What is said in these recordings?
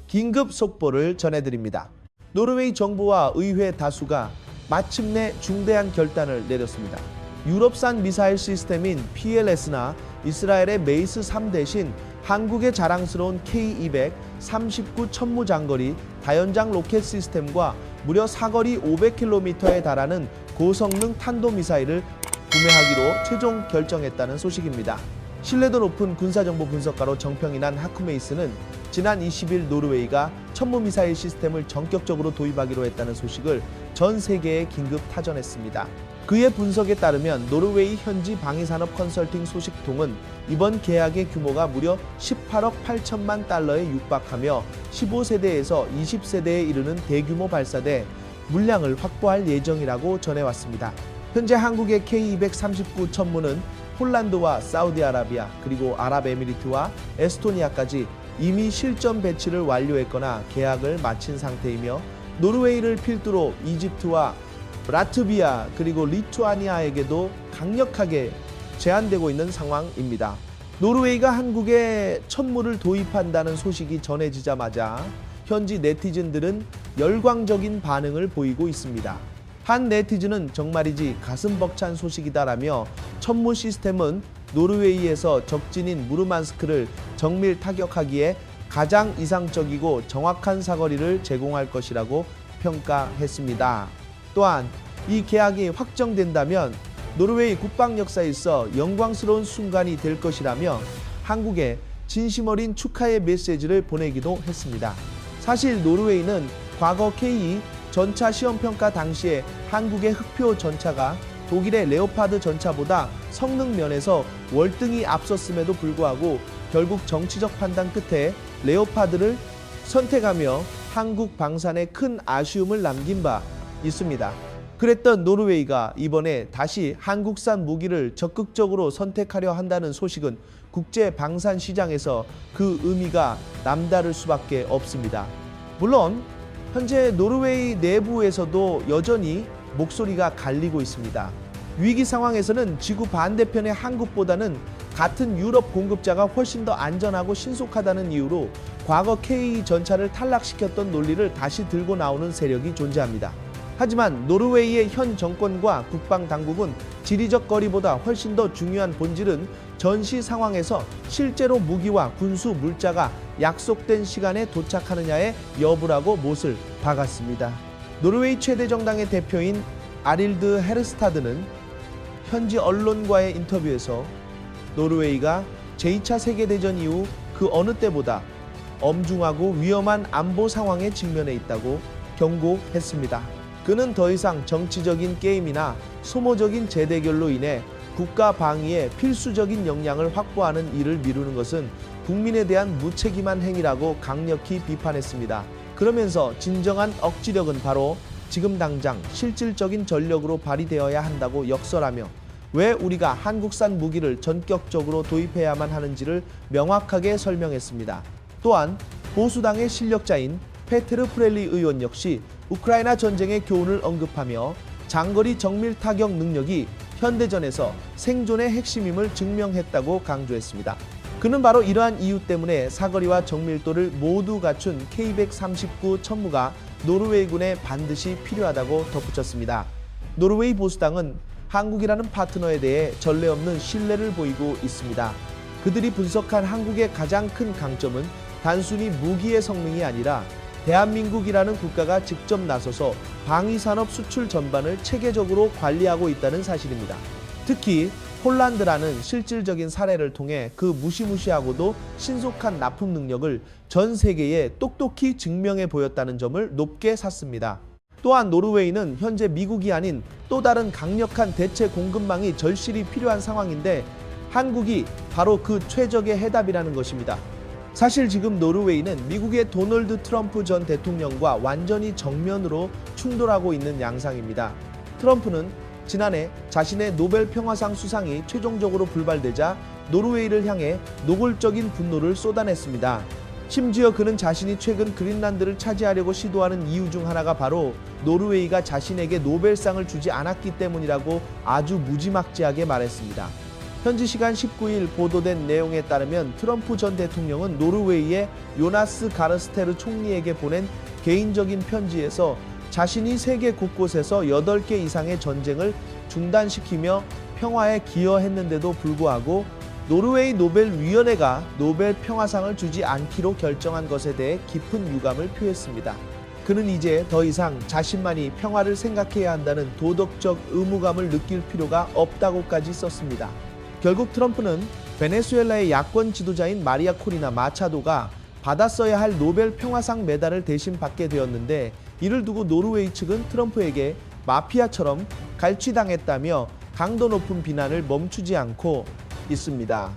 긴급 속보를 전해드립니다. 노르웨이 정부와 의회 다수가 마침내 중대한 결단을 내렸습니다. 유럽산 미사일 시스템인 PLS나 이스라엘의 메이스 3 대신 한국의 자랑스러운 K239 천무장거리 다연장 로켓 시스템과 무려 사거리 500km에 달하는 고성능 탄도미사일을 구매하기로 최종 결정했다는 소식입니다. 신뢰도 높은 군사정보 분석가로 정평이 난 하쿠메이스는 지난 20일 노르웨이가 천무미사일 시스템을 전격적으로 도입하기로 했다는 소식을 전 세계에 긴급 타전했습니다. 그의 분석에 따르면 노르웨이 현지 방위산업 컨설팅 소식통은 이번 계약의 규모가 무려 18억 8천만 달러에 육박하며 15세대에서 20세대에 이르는 대규모 발사대 물량을 확보할 예정이라고 전해왔습니다. 현재 한국의 K239 천무는 폴란드와 사우디아라비아 그리고 아랍에미리트와 에스토니아까지 이미 실전 배치를 완료했거나 계약을 마친 상태이며 노르웨이를 필두로 이집트와 라트비아 그리고 리투아니아에게도 강력하게 제한되고 있는 상황입니다. 노르웨이가 한국에 천무를 도입한다는 소식이 전해지자마자 현지 네티즌들은 열광적인 반응을 보이고 있습니다. 한 네티즌은 정말이지 가슴 벅찬 소식이다라며 천무 시스템은 노르웨이에서 적진인 무르만스크를 정밀 타격하기에 가장 이상적이고 정확한 사거리를 제공할 것이라고 평가했습니다. 또한 이 계약이 확정된다면 노르웨이 국방 역사에 있어 영광스러운 순간이 될 것이라며 한국에 진심 어린 축하의 메시지를 보내기도 했습니다. 사실 노르웨이는 과거 K2 전차 시험평가 당시에 한국의 흑표 전차가 독일의 레오파드 전차보다 성능 면에서 월등히 앞섰음에도 불구하고 결국 정치적 판단 끝에 레오파드를 선택하며 한국 방산에 큰 아쉬움을 남긴 바 있습니다. 그랬던 노르웨이가 이번에 다시 한국산 무기를 적극적으로 선택하려 한다는 소식은 국제 방산 시장에서 그 의미가 남다를 수밖에 없습니다. 물론 현재 노르웨이 내부에서도 여전히 목소리가 갈리고 있습니다. 위기 상황에서는 지구 반대편의 한국보다는 같은 유럽 공급자가 훨씬 더 안전하고 신속하다는 이유로 과거 K 전차를 탈락시켰던 논리를 다시 들고 나오는 세력이 존재합니다. 하지만 노르웨이의 현 정권과 국방당국은 지리적 거리보다 훨씬 더 중요한 본질은 전시 상황에서 실제로 무기와 군수 물자가 약속된 시간에 도착하느냐의 여부라고 못을 박았습니다. 노르웨이 최대 정당의 대표인 아릴드 헤르스타드는 현지 언론과의 인터뷰에서 노르웨이가 제2차 세계대전 이후 그 어느 때보다 엄중하고 위험한 안보 상황에 직면해 있다고 경고했습니다. 그는 더 이상 정치적인 게임이나 소모적인 재대결로 인해 국가 방위에 필수적인 역량을 확보하는 일을 미루는 것은 국민에 대한 무책임한 행위라고 강력히 비판했습니다. 그러면서 진정한 억지력은 바로 지금 당장 실질적인 전력으로 발휘되어야 한다고 역설하며 왜 우리가 한국산 무기를 전격적으로 도입해야만 하는지를 명확하게 설명했습니다. 또한 보수당의 실력자인 페테르 프렐리 의원 역시 우크라이나 전쟁의 교훈을 언급하며 장거리 정밀 타격 능력이 현대전에서 생존의 핵심임을 증명했다고 강조했습니다. 그는 바로 이러한 이유 때문에 사거리와 정밀도를 모두 갖춘 K139 천무가 노르웨이군에 반드시 필요하다고 덧붙였습니다. 노르웨이 보수당은 한국이라는 파트너에 대해 전례 없는 신뢰를 보이고 있습니다. 그들이 분석한 한국의 가장 큰 강점은 단순히 무기의 성능이 아니라 대한민국이라는 국가가 직접 나서서 방위산업 수출 전반을 체계적으로 관리하고 있다는 사실입니다. 특히 폴란드라는 실질적인 사례를 통해 그 무시무시하고도 신속한 납품 능력을 전 세계에 똑똑히 증명해 보였다는 점을 높게 샀습니다. 또한 노르웨이는 현재 미국이 아닌 또 다른 강력한 대체 공급망이 절실히 필요한 상황인데 한국이 바로 그 최적의 해답이라는 것입니다. 사실 지금 노르웨이는 미국의 도널드 트럼프 전 대통령과 완전히 정면으로 충돌하고 있는 양상입니다. 트럼프는 지난해 자신의 노벨 평화상 수상이 최종적으로 불발되자 노르웨이를 향해 노골적인 분노를 쏟아냈습니다. 심지어 그는 자신이 최근 그린란드를 차지하려고 시도하는 이유 중 하나가 바로 노르웨이가 자신에게 노벨상을 주지 않았기 때문이라고 아주 무지막지하게 말했습니다. 현지 시간 19일 보도된 내용에 따르면 트럼프 전 대통령은 노르웨이의 요나스 가르스테르 총리에게 보낸 개인적인 편지에서 자신이 세계 곳곳에서 8개 이상의 전쟁을 중단시키며 평화에 기여했는데도 불구하고 노르웨이 노벨위원회가 노벨 평화상을 주지 않기로 결정한 것에 대해 깊은 유감을 표했습니다. 그는 이제 더 이상 자신만이 평화를 생각해야 한다는 도덕적 의무감을 느낄 필요가 없다고까지 썼습니다. 결국 트럼프는 베네수엘라의 야권 지도자인 마리아 코리나 마차도가 받았어야 할 노벨 평화상 메달을 대신 받게 되었는데, 이를 두고 노르웨이 측은 트럼프에게 마피아처럼 갈취당했다며 강도 높은 비난을 멈추지 않고 있습니다.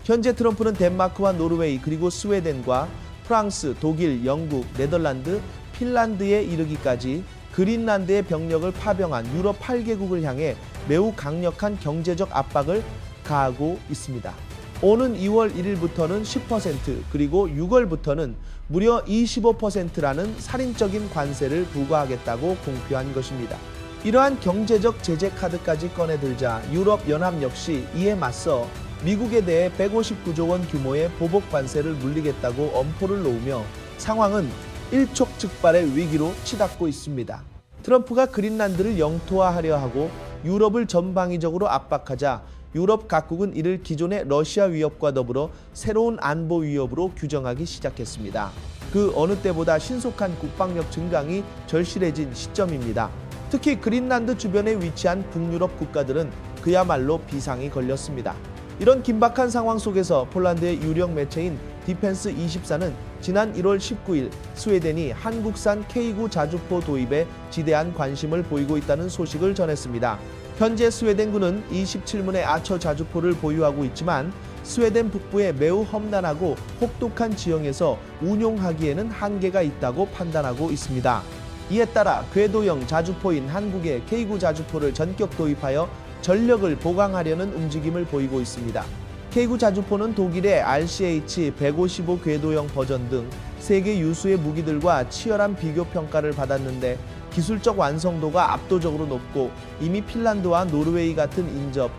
현재 트럼프는 덴마크와 노르웨이 그리고 스웨덴과 프랑스, 독일, 영국, 네덜란드, 핀란드에 이르기까지 그린란드의 병력을 파병한 유럽 8개국을 향해 매우 강력한 경제적 압박을 가하고 있습니다. 오는 2월 1일부터는 10% 그리고 6월부터는 무려 25%라는 살인적인 관세를 부과하겠다고 공표한 것입니다. 이러한 경제적 제재 카드까지 꺼내들자 유럽연합 역시 이에 맞서 미국에 대해 159조 원 규모의 보복 관세를 물리겠다고 엄포를 놓으며 상황은 일촉즉발의 위기로 치닫고 있습니다. 트럼프가 그린란드를 영토화하려 하고 유럽을 전방위적으로 압박하자 유럽 각국은 이를 기존의 러시아 위협과 더불어 새로운 안보 위협으로 규정하기 시작했습니다. 그 어느 때보다 신속한 국방력 증강이 절실해진 시점입니다. 특히 그린란드 주변에 위치한 북유럽 국가들은 그야말로 비상이 걸렸습니다. 이런 긴박한 상황 속에서 폴란드의 유력 매체인 디펜스24는 지난 1월 19일 스웨덴이 한국산 K9 자주포 도입에 지대한 관심을 보이고 있다는 소식을 전했습니다. 현재 스웨덴군은 27문의 아처 자주포를 보유하고 있지만 스웨덴 북부의 매우 험난하고 혹독한 지형에서 운용하기에는 한계가 있다고 판단하고 있습니다. 이에 따라 궤도형 자주포인 한국의 K9 자주포를 전격 도입하여 전력을 보강하려는 움직임을 보이고 있습니다. K9 자주포는 독일의 RCH-155 궤도형 버전 등 세계 유수의 무기들과 치열한 비교 평가를 받았는데, 기술적 완성도가 압도적으로 높고 이미 핀란드와 노르웨이 같은 인접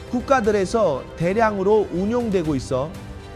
국가들에서 대량으로 운용되고 있어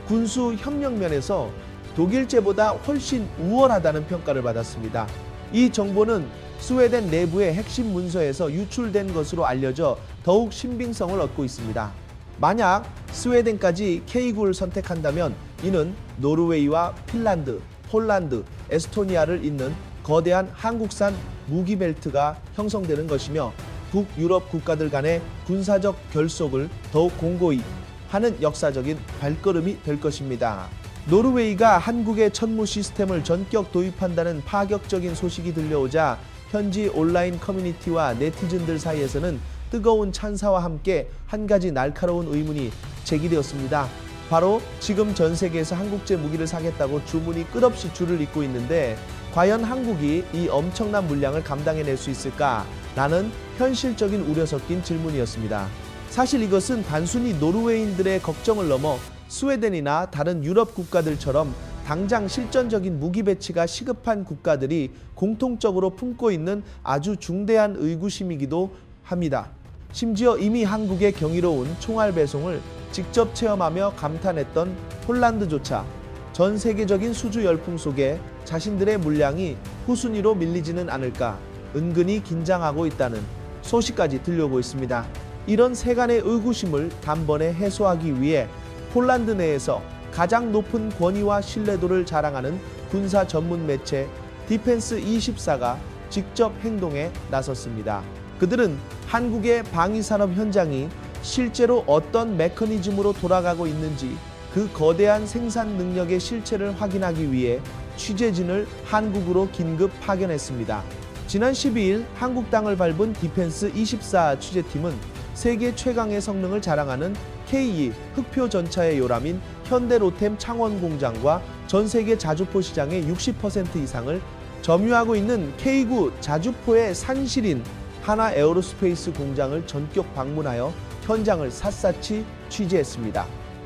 군수 협력면에서 독일제보다 훨씬 우월하다는 평가를 받았습니다. 이 정보는 스웨덴 내부의 핵심 문서에서 유출된 것으로 알려져 더욱 신빙성을 얻고 있습니다. 만약 스웨덴까지 K9를 선택한다면 이는 노르웨이와 핀란드, 폴란드, 에스토니아를 잇는 거대한 한국산 무기 벨트가 형성되는 것이며 북유럽 국가들 간의 군사적 결속을 더욱 공고히 하는 역사적인 발걸음이 될 것입니다. 노르웨이가 한국의 천무 시스템을 전격 도입한다는 파격적인 소식이 들려오자 현지 온라인 커뮤니티와 네티즌들 사이에서는 뜨거운 찬사와 함께 한 가지 날카로운 의문이 제기되었습니다. 바로 지금 전 세계에서 한국제 무기를 사겠다고 주문이 끝없이 줄을 잇고 있는데, 과연 한국이 이 엄청난 물량을 감당해낼 수 있을까라는 현실적인 우려 섞인 질문이었습니다. 사실 이것은 단순히 노르웨이인들의 걱정을 넘어 스웨덴이나 다른 유럽 국가들처럼 당장 실전적인 무기 배치가 시급한 국가들이 공통적으로 품고 있는 아주 중대한 의구심이기도 합니다. 심지어 이미 한국의 경이로운 총알 배송을 직접 체험하며 감탄했던 폴란드조차 전 세계적인 수주 열풍 속에 자신들의 물량이 후순위로 밀리지는 않을까 은근히 긴장하고 있다는 소식까지 들려오고 있습니다. 이런 세간의 의구심을 단번에 해소하기 위해 폴란드 내에서 가장 높은 권위와 신뢰도를 자랑하는 군사 전문 매체 디펜스24가 직접 행동에 나섰습니다. 그들은 한국의 방위산업 현장이 실제로 어떤 메커니즘으로 돌아가고 있는지 그 거대한 생산 능력의 실체를 확인하기 위해 취재진을 한국으로 긴급 파견했습니다. 지난 12일 한국 땅을 밟은 디펜스24 취재팀은 세계 최강의 성능을 자랑하는 K2 흑표 전차의 요람인 현대로템 창원 공장과 전 세계 자주포 시장의 60% 이상을 점유하고 있는 K9 자주포의 산실인 하나 에어로스페이스 공장을 전격 방문하여 현장을 샅샅이 취재했습니다.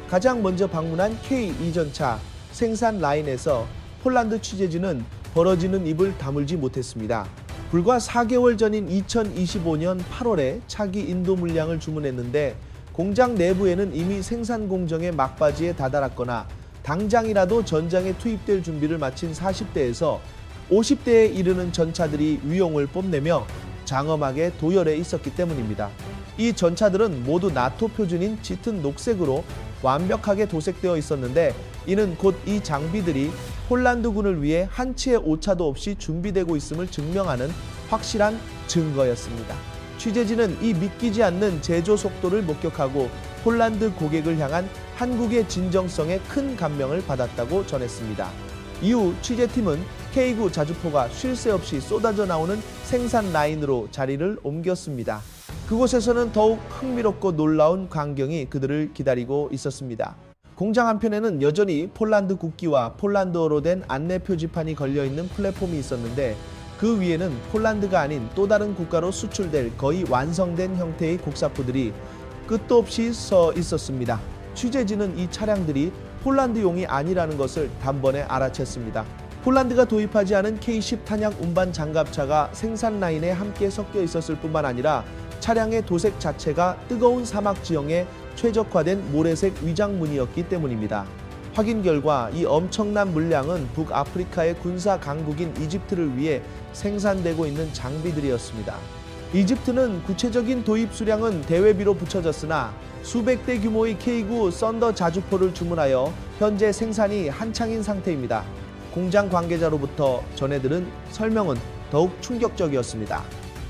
가장 먼저 방문한 K2 전차 생산 라인에서 폴란드 취재진은 벌어지는 입을 다물지 못했습니다. 불과 4개월 전인 2025년 8월에 차기 인도 물량을 주문했는데 공장 내부에는 이미 생산 공정의 막바지에 다다랐거나 당장이라도 전장에 투입될 준비를 마친 40대에서 50대에 이르는 전차들이 위용을 뽐내며 장엄하게 도열해 있었기 때문입니다. 이 전차들은 모두 나토 표준인 짙은 녹색으로 완벽하게 도색되어 있었는데, 이는 곧 이 장비들이 폴란드군을 위해 한치의 오차도 없이 준비되고 있음을 증명하는 확실한 증거였습니다. 취재진은 이 믿기지 않는 제조 속도를 목격하고 폴란드 고객을 향한 한국의 진정성에 큰 감명을 받았다고 전했습니다. 이후 취재팀은 K9 자주포가 쉴 새 없이 쏟아져 나오는 생산 라인으로 자리를 옮겼습니다. 그곳에서는 더욱 흥미롭고 놀라운 광경이 그들을 기다리고 있었습니다. 공장 한편에는 여전히 폴란드 국기와 폴란드어로 된 안내 표지판이 걸려있는 플랫폼이 있었는데, 그 위에는 폴란드가 아닌 또 다른 국가로 수출될 거의 완성된 형태의 곡사포들이 끝도 없이 서 있었습니다. 취재진은 이 차량들이 폴란드용이 아니라는 것을 단번에 알아챘습니다. 폴란드가 도입하지 않은 K10 탄약 운반 장갑차가 생산 라인에 함께 섞여 있었을 뿐만 아니라 차량의 도색 자체가 뜨거운 사막 지형에 최적화된 모래색 위장문이었기 때문입니다. 확인 결과 이 엄청난 물량은 북아프리카의 군사 강국인 이집트를 위해 생산되고 있는 장비들이었습니다. 이집트는 구체적인 도입 수량은 대외비로 붙여졌으나 수백 대 규모의 K9 썬더 자주포를 주문하여 현재 생산이 한창인 상태입니다. 공장 관계자로부터 전해들은 설명은 더욱 충격적이었습니다.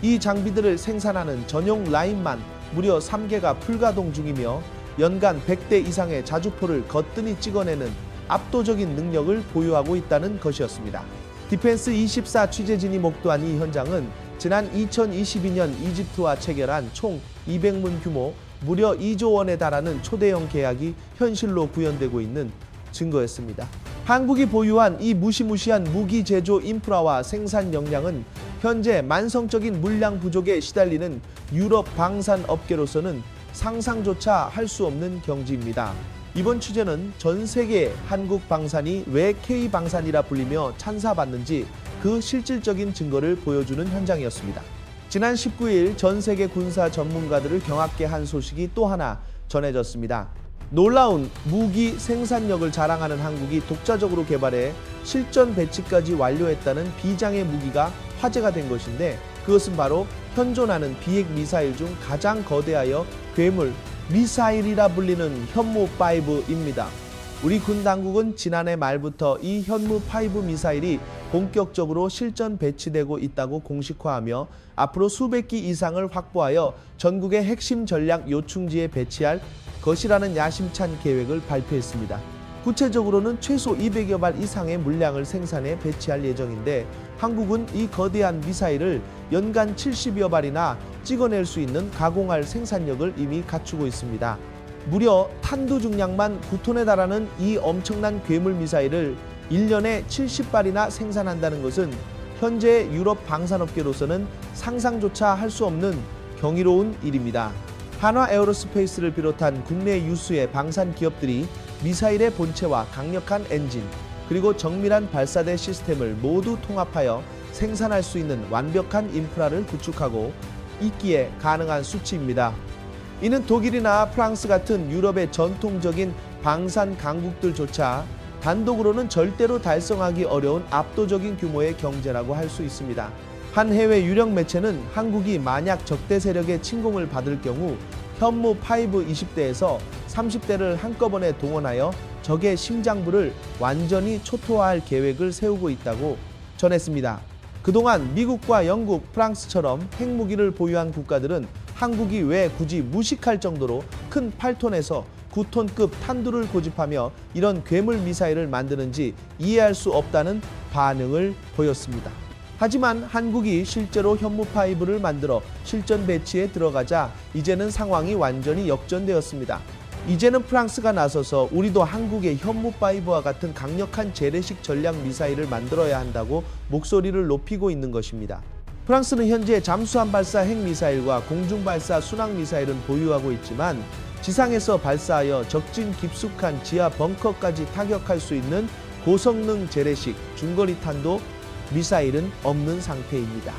이 장비들을 생산하는 전용 라인만 무려 3개가 불가동 중이며 연간 100대 이상의 자주포를 거뜬히 찍어내는 압도적인 능력을 보유하고 있다는 것이었습니다. 디펜스24 취재진이 목도한 이 현장은 지난 2022년 이집트와 체결한 총 200문 규모 무려 2조 원에 달하는 초대형 계약이 현실로 구현되고 있는 증거였습니다. 한국이 보유한 이 무시무시한 무기 제조 인프라와 생산 역량은 현재 만성적인 물량 부족에 시달리는 유럽 방산 업계로서는 상상조차 할 수 없는 경지입니다. 이번 취재는 전 세계 한국 방산이 왜 K방산이라 불리며 찬사받는지 그 실질적인 증거를 보여주는 현장이었습니다. 지난 19일 전 세계 군사 전문가들을 경악케 한 소식이 또 하나 전해졌습니다. 놀라운 무기 생산력을 자랑하는 한국이 독자적으로 개발해 실전 배치까지 완료했다는 비장의 무기가 화제가 된 것인데, 그것은 바로 현존하는 비핵 미사일 중 가장 거대하여 괴물 미사일이라 불리는 현무5입니다. 우리 군 당국은 지난해 말부터 이 현무5 미사일이 본격적으로 실전 배치되고 있다고 공식화하며 앞으로 수백 기 이상을 확보하여 전국의 핵심 전략 요충지에 배치할 것이라는 야심찬 계획을 발표했습니다. 구체적으로는 최소 200여 발 이상의 물량을 생산해 배치할 예정인데, 한국은 이 거대한 미사일을 연간 70여 발이나 찍어낼 수 있는 가공할 생산력을 이미 갖추고 있습니다. 무려 탄두 중량만 9톤에 달하는 이 엄청난 괴물 미사일을 1년에 70발이나 생산한다는 것은 현재 유럽 방산업계로서는 상상조차 할 수 없는 경이로운 일입니다. 한화 에어로스페이스를 비롯한 국내 유수의 방산 기업들이 미사일의 본체와 강력한 엔진, 그리고 정밀한 발사대 시스템을 모두 통합하여 생산할 수 있는 완벽한 인프라를 구축하고 있기에 가능한 수치입니다. 이는 독일이나 프랑스 같은 유럽의 전통적인 방산 강국들조차 단독으로는 절대로 달성하기 어려운 압도적인 규모의 경제라고 할 수 있습니다. 한 해외 유력 매체는 한국이 만약 적대 세력의 침공을 받을 경우 현무5 20대에서 30대를 한꺼번에 동원하여 적의 심장부를 완전히 초토화할 계획을 세우고 있다고 전했습니다. 그동안 미국과 영국, 프랑스처럼 핵무기를 보유한 국가들은 한국이 왜 굳이 무식할 정도로 큰 8톤에서 9톤급 탄두를 고집하며 이런 괴물 미사일을 만드는지 이해할 수 없다는 반응을 보였습니다. 하지만 한국이 실제로 현무5를 만들어 실전 배치에 들어가자 이제는 상황이 완전히 역전되었습니다. 이제는 프랑스가 나서서 우리도 한국의 현무5와 같은 강력한 재래식 전략 미사일을 만들어야 한다고 목소리를 높이고 있는 것입니다. 프랑스는 현재 잠수함 발사 핵미사일과 공중발사 순항미사일은 보유하고 있지만 지상에서 발사하여 적진 깊숙한 지하 벙커까지 타격할 수 있는 고성능 재래식 중거리 탄도 미사일은 없는 상태입니다.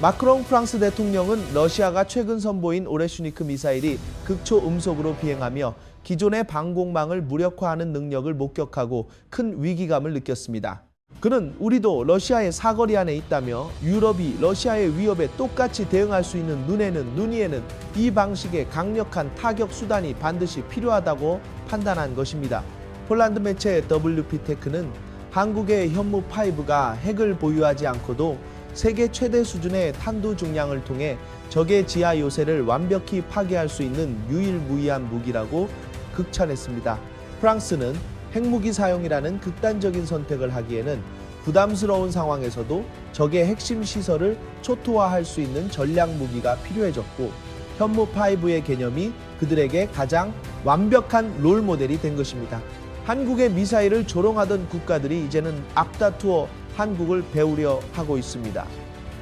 마크롱 프랑스 대통령은 러시아가 최근 선보인 오레슈니크 미사일이 극초 음속으로 비행하며 기존의 방공망을 무력화하는 능력을 목격하고 큰 위기감을 느꼈습니다. 그는 우리도 러시아의 사거리 안에 있다며 유럽이 러시아의 위협에 똑같이 대응할 수 있는 눈에는 눈이에는 이 방식의 강력한 타격 수단이 반드시 필요하다고 판단한 것입니다. 폴란드 매체 WP테크는 한국의 현무5가 핵을 보유하지 않고도 세계 최대 수준의 탄두 중량을 통해 적의 지하 요새를 완벽히 파괴할 수 있는 유일무이한 무기라고 극찬했습니다. 프랑스는 핵무기 사용이라는 극단적인 선택을 하기에는 부담스러운 상황에서도 적의 핵심 시설을 초토화할 수 있는 전략 무기가 필요해졌고 현무5의 개념이 그들에게 가장 완벽한 롤모델이 된 것입니다. 한국의 미사일을 조롱하던 국가들이 이제는 앞다투어 한국을 배우려 하고 있습니다.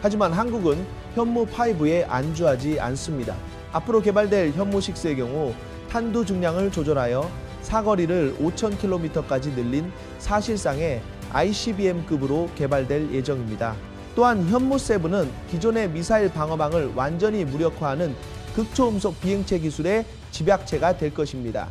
하지만 한국은 현무5에 안주하지 않습니다. 앞으로 개발될 현무6의 경우 탄두 중량을 조절하여 사거리를 5,000km까지 늘린 사실상의 ICBM급으로 개발될 예정입니다. 또한 현무7은 기존의 미사일 방어망을 완전히 무력화하는 극초음속 비행체 기술의 집약체가 될 것입니다.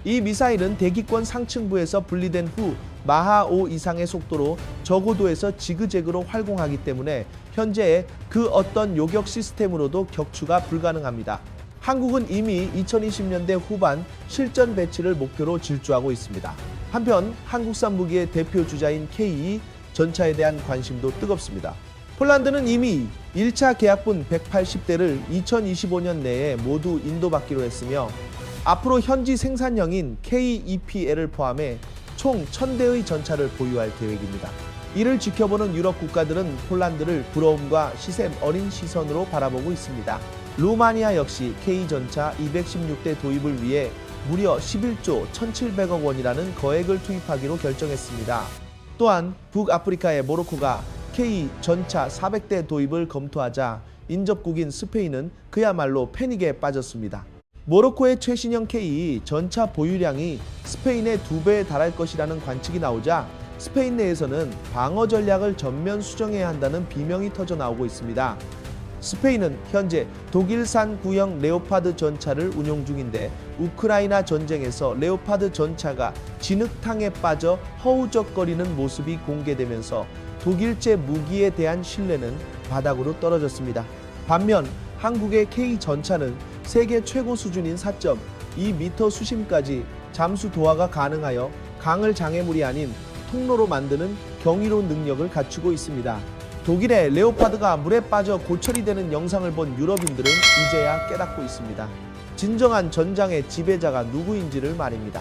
이 미사일은 대기권 상층부에서 분리된 후 마하 5 이상의 속도로 저고도에서 지그재그로 활공하기 때문에 현재의 그 어떤 요격 시스템으로도 격추가 불가능합니다. 한국은 이미 2020년대 후반 실전 배치를 목표로 질주하고 있습니다. 한편 한국산 무기의 대표 주자인 K2 전차에 대한 관심도 뜨겁습니다. 폴란드는 이미 1차 계약분 180대를 2025년 내에 모두 인도받기로 했으며 앞으로 현지 생산형인 KEPL을 포함해 총 1000대의 전차를 보유할 계획입니다. 이를 지켜보는 유럽 국가들은 폴란드를 부러움과 시샘 어린 시선으로 바라보고 있습니다. 루마니아 역시 K전차 216대 도입을 위해 무려 11조 1,700억 원이라는 거액을 투입하기로 결정했습니다. 또한 북아프리카의 모로코가 K전차 400대 도입을 검토하자 인접국인 스페인은 그야말로 패닉에 빠졌습니다. 모로코의 최신형 K 전차 보유량이 스페인의 2배에 달할 것이라는 관측이 나오자 스페인 내에서는 방어 전략을 전면 수정해야 한다는 비명이 터져 나오고 있습니다. 스페인은 현재 독일산 구형 레오파드 전차를 운용 중인데 우크라이나 전쟁에서 레오파드 전차가 진흙탕에 빠져 허우적거리는 모습이 공개되면서 독일제 무기에 대한 신뢰는 바닥으로 떨어졌습니다. 반면 한국의 K 전차는 세계 최고 수준인 4.2m 수심까지 잠수 도하가 가능하여 강을 장애물이 아닌 통로로 만드는 경이로운 능력을 갖추고 있습니다. 독일의 레오파드가 물에 빠져 고철이 되는 영상을 본 유럽인들은 이제야 깨닫고 있습니다. 진정한 전장의 지배자가 누구인지를 말입니다.